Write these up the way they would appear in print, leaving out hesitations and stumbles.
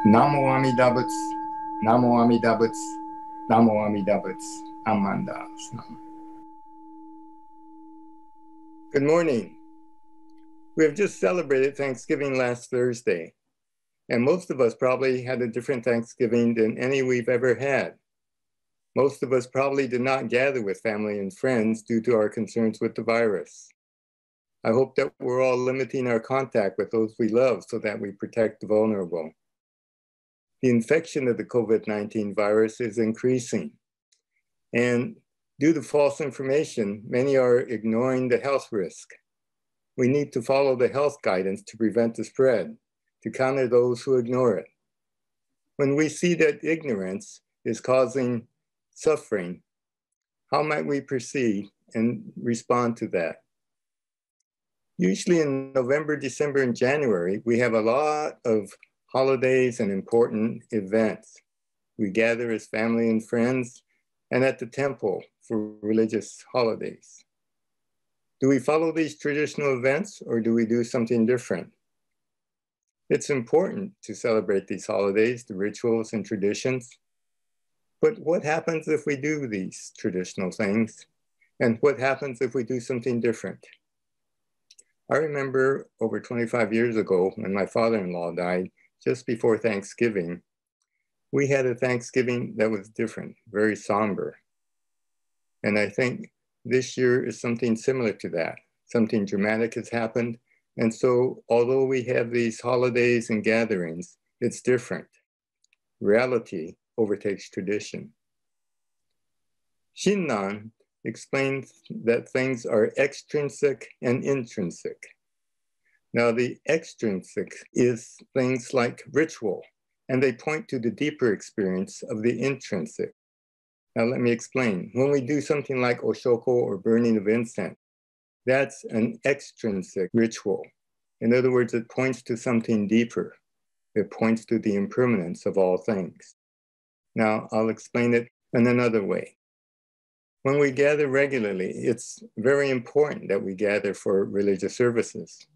Namo Amida Butsu, Namo Amida Butsu, Namo Amida Butsu, Amanda. Good morning. We have just celebrated Thanksgiving last Thursday, and most of us probably had a different Thanksgiving than any we've ever had. Most of us probably did not gather with family and friends due to our concerns with the virus. I hope that we're all limiting our contact with those we love so that we protect the vulnerable. The infection of the COVID-19 virus is increasing. And due to false information, many are ignoring the health risk. We need to follow the health guidance to prevent the spread, to counter those who ignore it. When we see that ignorance is causing suffering, how might we proceed and respond to that? Usually in November, December, and January, we have a lot of holidays and important events. We gather as family and friends and at the temple for religious holidays. Do we follow these traditional events or do we do something different? It's important to celebrate these holidays, the rituals and traditions. But what happens if we do these traditional things? And what happens if we do something different? I remember over 25 years ago when my father-in-law died, just before Thanksgiving, we had a Thanksgiving that was different, very somber. And I think this year is something similar to that. Something dramatic has happened. And so although we have these holidays and gatherings, it's different. Reality overtakes tradition. Shinran explains that things are extrinsic and intrinsic. Now, the extrinsic is things like ritual, and they point to the deeper experience of the intrinsic. Now, let me explain. When we do something like oshoko or burning of incense, that's an extrinsic ritual. In other words, it points to something deeper. It points to the impermanence of all things. Now, I'll explain it in another way. When we gather regularly, it's very important that we gather for religious services.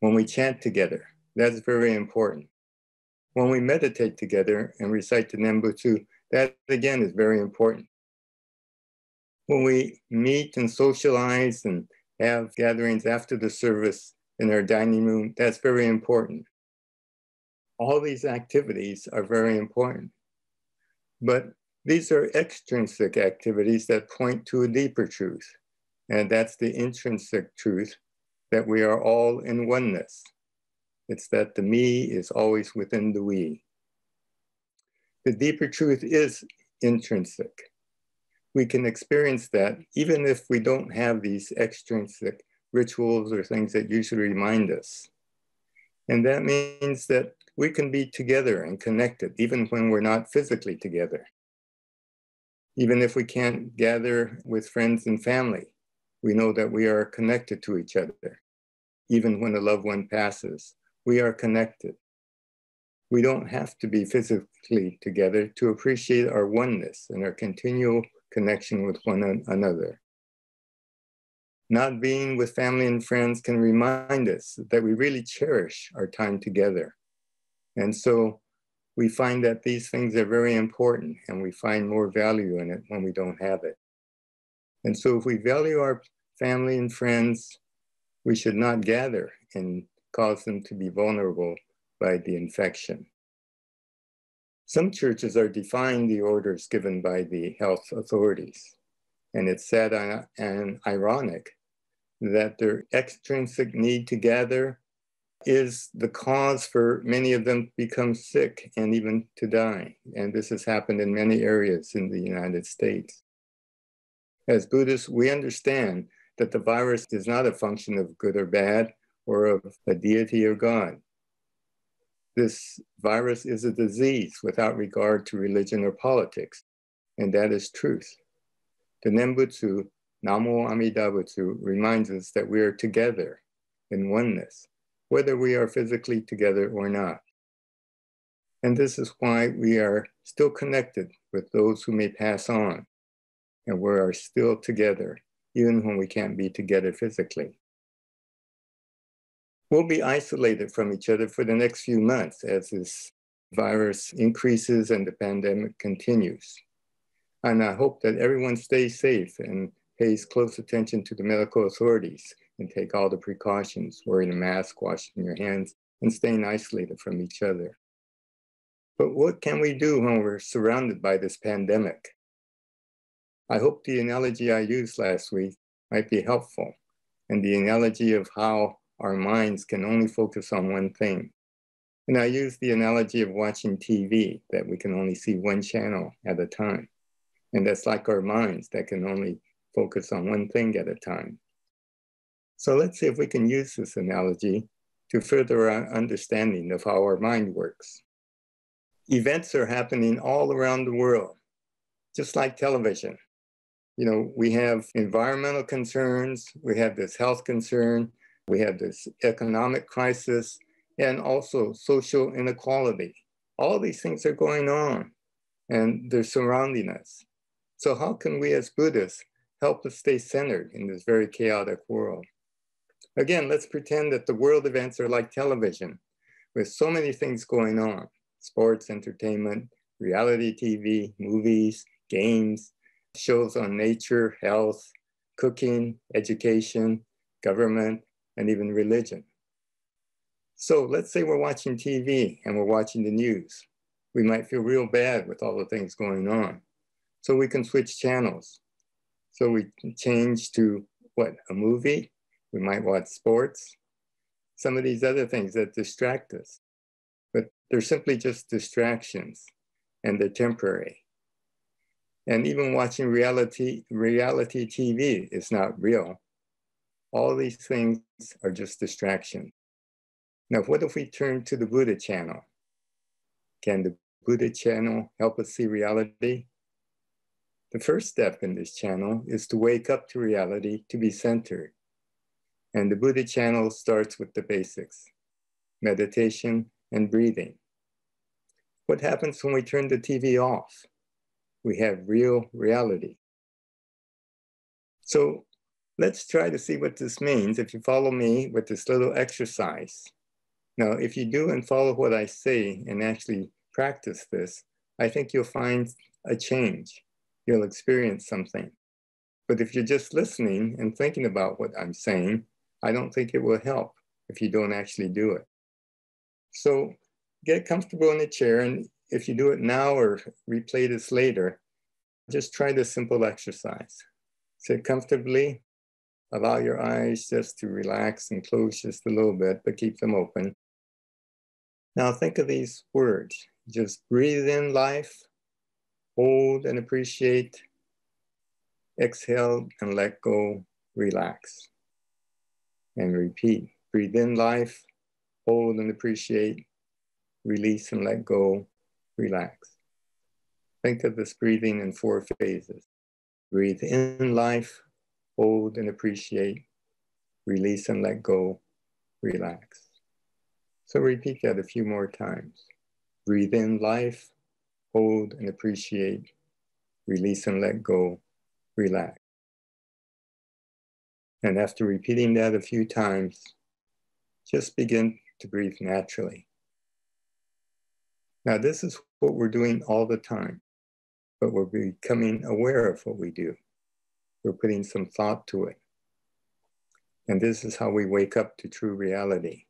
When we chant together, that's very important. When we meditate together and recite the Nembutsu, that again is very important. When we meet and socialize and have gatherings after the service in our dining room, that's very important. All these activities are very important. But these are extrinsic activities that point to a deeper truth, and that's the intrinsic truth that we are all in oneness. It's that the me is always within the we. The deeper truth is intrinsic. We can experience that even if we don't have these extrinsic rituals or things that usually remind us. And that means that we can be together and connected even when we're not physically together. Even if we can't gather with friends and family, we know that we are connected to each other. Even when a loved one passes, we are connected. We don't have to be physically together to appreciate our oneness and our continual connection with one another. Not being with family and friends can remind us that we really cherish our time together. And so we find that these things are very important and we find more value in it when we don't have it. And so if we value our family and friends, we should not gather and cause them to be vulnerable by the infection. Some churches are defying the orders given by the health authorities. And it's sad and ironic that their extrinsic need to gather is the cause for many of them to become sick and even to die. And this has happened in many areas in the United States. As Buddhists, we understand that the virus is not a function of good or bad or of a deity or God. This virus is a disease without regard to religion or politics, and that is truth. The Nembutsu, Namo Amida Butsu, reminds us that we are together in oneness, whether we are physically together or not. And this is why we are still connected with those who may pass on, and we are still together, even when we can't be together physically. We'll be isolated from each other for the next few months as this virus increases and the pandemic continues. And I hope that everyone stays safe and pays close attention to the medical authorities and take all the precautions, wearing a mask, washing your hands, and staying isolated from each other. But what can we do when we're surrounded by this pandemic? I hope the analogy I used last week might be helpful, and the analogy of how our minds can only focus on one thing. And I use the analogy of watching TV, that we can only see one channel at a time. And that's like our minds that can only focus on one thing at a time. So let's see if we can use this analogy to further our understanding of how our mind works. Events are happening all around the world, just like television. You know, we have environmental concerns, we have this health concern, we have this economic crisis, and also social inequality. All these things are going on, and they're surrounding us. So how can we as Buddhists help us stay centered in this very chaotic world? Again, let's pretend that the world events are like television, with so many things going on: sports, entertainment, reality TV, movies, games, shows on nature, health, cooking, education, government, and even religion. So let's say we're watching TV and we're watching the news. We might feel real bad with all the things going on. So we can switch channels. So we change to a movie? We might watch sports, some of these other things that distract us. But they're simply just distractions, and they're temporary. And even watching reality TV is not real. All these things are just distractions. Now, what if we turn to the Buddha channel? Can the Buddha channel help us see reality? The first step in this channel is to wake up to reality, to be centered. And the Buddha channel starts with the basics: meditation and breathing. What happens when we turn the TV off? We have real reality. So let's try to see what this means if you follow me with this little exercise. Now, if you do and follow what I say and actually practice this, I think you'll find a change. You'll experience something. But if you're just listening and thinking about what I'm saying, I don't think it will help if you don't actually do it. So get comfortable in a chair, and if you do it now or replay this later, just try this simple exercise. Sit comfortably, allow your eyes just to relax and close just a little bit, but keep them open. Now think of these words. Just breathe in life, hold and appreciate, exhale and let go, relax. And repeat. Breathe in life, hold and appreciate, release and let go, relax. Think of this breathing in 4 phases. Breathe in life, hold and appreciate, release and let go, relax. So repeat that a few more times. Breathe in life, hold and appreciate, release and let go, relax. And after repeating that a few times, just begin to breathe naturally. Now, this is what we're doing all the time, but we're becoming aware of what we do. We're putting some thought to it. And this is how we wake up to true reality.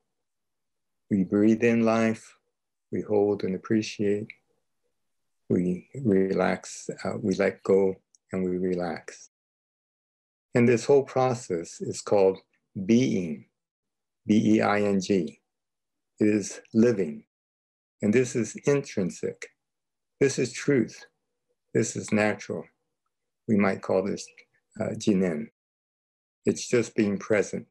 We breathe in life, we hold and appreciate, we relax, we let go, and we relax. And this whole process is called being, B-E-I-N-G. It is living. And this is intrinsic. This is truth. This is natural. We might call this jinen. It's just being present.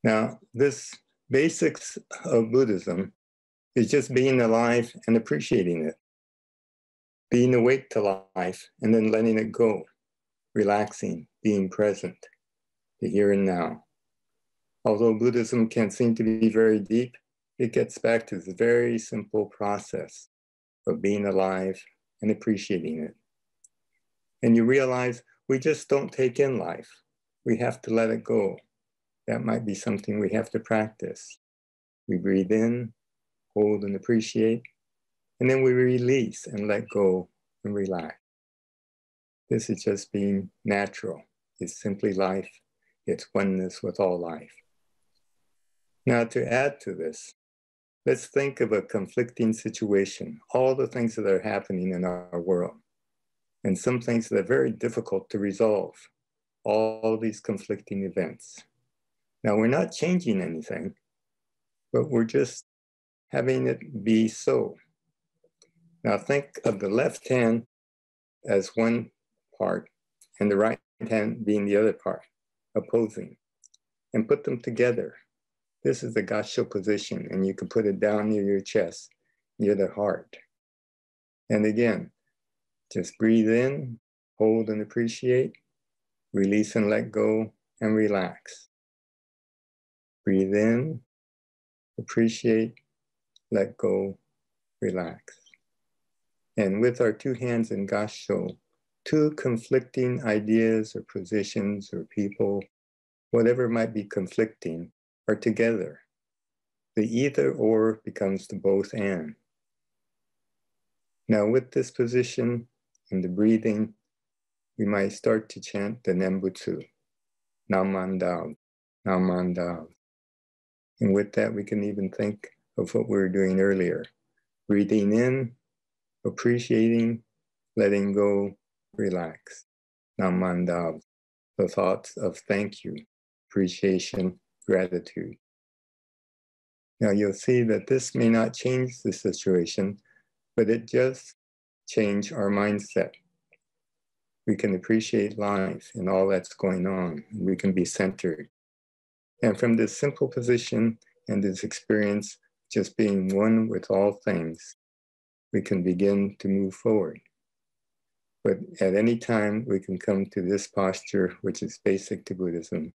Now, this basics of Buddhism is just being alive and appreciating it. Being awake to life and then letting it go. Relaxing, being present, the here and now. Although Buddhism can seem to be very deep, it gets back to this very simple process of being alive and appreciating it. And you realize we just don't take in life. We have to let it go. That might be something we have to practice. We breathe in, hold and appreciate, and then we release and let go and relax. This is just being natural. It's simply life. It's oneness with all life. Now, to add to this, let's think of a conflicting situation, all the things that are happening in our world, and some things that are very difficult to resolve, all these conflicting events. Now, we're not changing anything, but we're just having it be so. Now, think of the left hand as one part and the right hand being the other part, opposing, and put them together. This is the gassho position, and you can put it down near your chest, near the heart. And again, just breathe in, hold and appreciate, release and let go, and relax. Breathe in, appreciate, let go, relax. And with our two hands in gassho, two conflicting ideas or positions or people, whatever might be conflicting, are together. The either or becomes the both and. Now with this position and the breathing, we might start to chant the Nembutsu, Namandao, Namandao. And with that, we can even think of what we were doing earlier. Breathing in, appreciating, letting go, relax. Namandao, the thoughts of thank you, appreciation, gratitude. Now you'll see that this may not change the situation, but it does change our mindset. We can appreciate life and all that's going on. We can be centered. And from this simple position and this experience, just being one with all things, we can begin to move forward. But at any time, we can come to this posture, which is basic to Buddhism,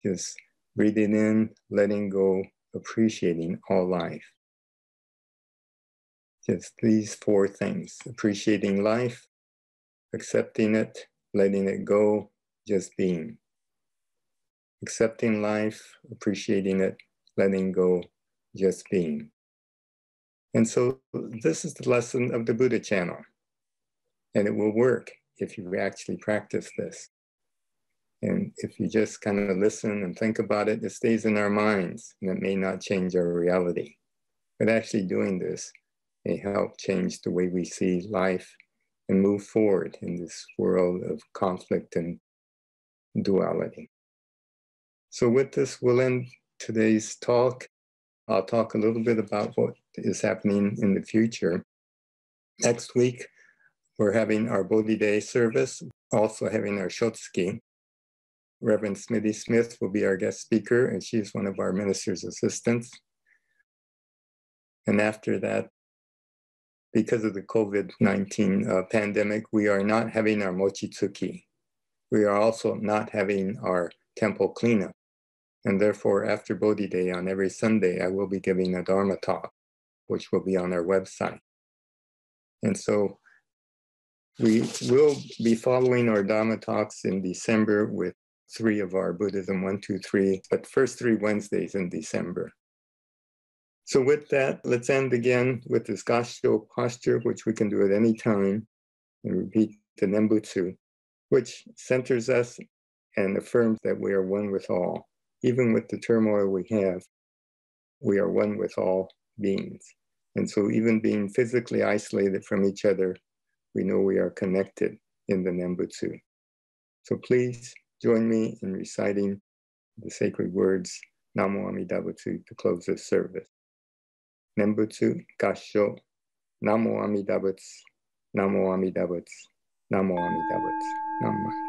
just breathing in, letting go, appreciating all life. Just these four things: appreciating life, accepting it, letting it go, just being. Accepting life, appreciating it, letting go, just being. And so this is the lesson of the Buddha channel. And it will work if you actually practice this. And if you just kind of listen and think about it, it stays in our minds and it may not change our reality. But actually doing this may help change the way we see life and move forward in this world of conflict and duality. So with this, we'll end today's talk. I'll talk a little bit about what is happening in the future. Next week, we're having our Bodhi Day service, also having our Shotsuki. Reverend Smitty Smith will be our guest speaker, and she's one of our minister's assistants. And after that, because of the COVID-19 pandemic, we are not having our Mochitsuki. We are also not having our temple cleanup. And therefore, after Bodhi Day on every Sunday, I will be giving a Dharma talk, which will be on our website. And so we will be following our Dharma talks in December with 3 of our Buddhism 1, 2, 3, but first 3 Wednesdays in December. So with that, let's end again with this gassho posture, which we can do at any time, and repeat the Nembutsu, which centers us and affirms that we are one with all. Even with the turmoil we have, we are one with all beings. And so even being physically isolated from each other, we know we are connected in the Nembutsu. So please join me in reciting the sacred words, Namo Amida Butsu, to close this service. Nembutsu Gassho, Namo Amida Butsu, Namo Amida Butsu, Namo Amida Butsu, Namo.